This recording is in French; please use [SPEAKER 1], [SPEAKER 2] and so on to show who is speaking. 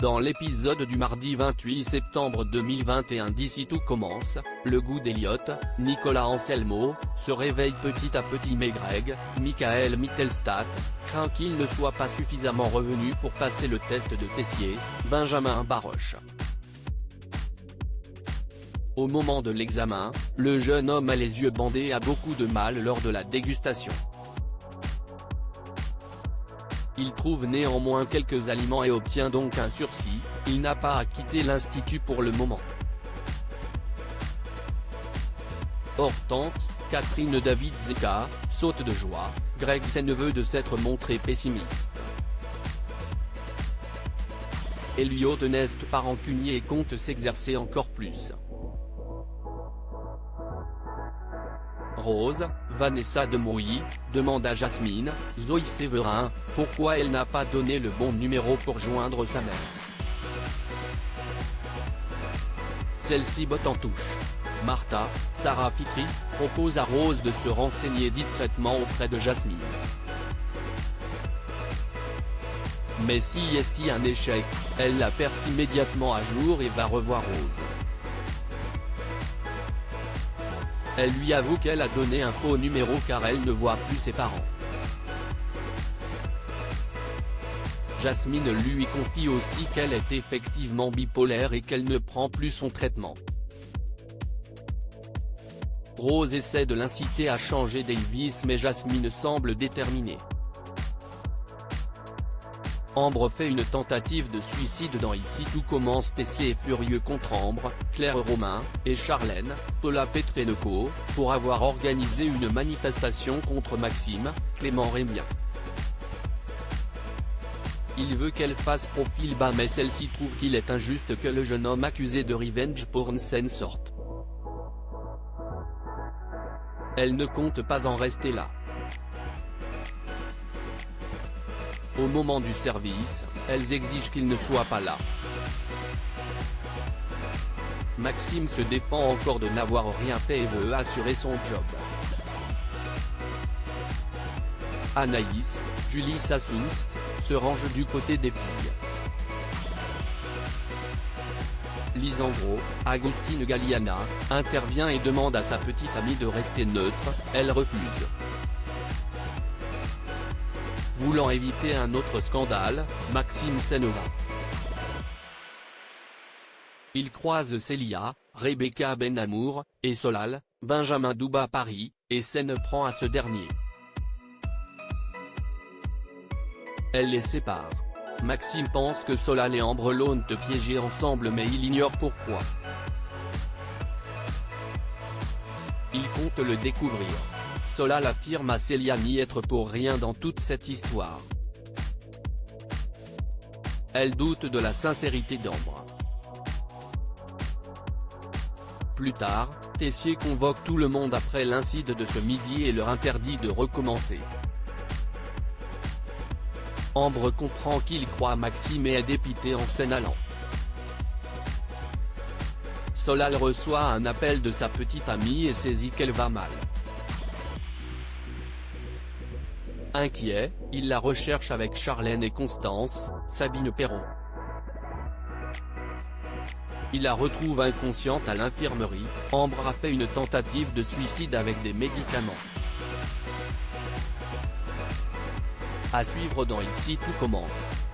[SPEAKER 1] Dans l'épisode du mardi 28 septembre 2021 d'Ici tout commence, le goût d'Elliot, Nicolas Anselmo, se réveille petit à petit mais Greg, Michael Mittelstadt, craint qu'il ne soit pas suffisamment revenu pour passer le test de Tessier, Benjamin Baroche. Au moment de l'examen, le jeune homme a les yeux bandés et a beaucoup de mal lors de la dégustation. Il trouve néanmoins quelques aliments et obtient donc un sursis, il n'a pas à quitter l'institut pour le moment. Hortense, Catherine David Zeka, saute de joie, Greg s'énerve de s'être montré pessimiste. Elliot n'est pas rancunier et compte s'exercer encore plus. Rose, Vanessa Demouy, demande à Jasmine, Zoé Séverin, pourquoi elle n'a pas donné le bon numéro pour joindre sa mère. Celle-ci botte en touche. Martha, Sarah Fitri, propose à Rose de se renseigner discrètement auprès de Jasmine. Mais si est un échec, elle la perce immédiatement à jour et va revoir Rose. Elle lui avoue qu'elle a donné un faux numéro car elle ne voit plus ses parents. Jasmine lui confie aussi qu'elle est effectivement bipolaire et qu'elle ne prend plus son traitement. Rose essaie de l'inciter à changer d'Elvis mais Jasmine semble déterminée. Ambre fait une tentative de suicide dans Ici tout commence. Tessier est furieux contre Ambre, Claire Romain, et Charlène, Paula Petrenko, pour avoir organisé une manifestation contre Maxime, Clément Rémien. Il veut qu'elle fasse profil bas mais celle-ci trouve qu'il est injuste que le jeune homme accusé de revenge porn s'en sorte. Elle ne compte pas en rester là. Au moment du service, elles exigent qu'il ne soit pas là. Maxime se défend encore de n'avoir rien fait et veut assurer son job. Anaïs, Julie Sassous, se range du côté des filles. Lisandro, Agustine Galliana, intervient et demande à sa petite amie de rester neutre, elle refuse. Voulant éviter un autre scandale, Maxime s'énerve. Il croise Célia, Rebecca Benamour, et Solal, Benjamin Douba Paris, et s'en prend à ce dernier. Elle les sépare. Maxime pense que Solal et Ambre l'ont piégé ensemble mais il ignore pourquoi. Il compte le découvrir. Solal affirme à Célia n'y être pour rien dans toute cette histoire. Elle doute de la sincérité d'Ambre. Plus tard, Tessier convoque tout le monde après l'incident de ce midi et leur interdit de recommencer. Ambre comprend qu'il croit Maxime et est dépitée en s'en allant. Solal reçoit un appel de sa petite amie et saisit qu'elle va mal. Inquiet, il la recherche avec Charlène et Constance, Sabine Perron. Il la retrouve inconsciente à l'infirmerie, Ambre a fait une tentative de suicide avec des médicaments. À suivre dans Ici tout commence.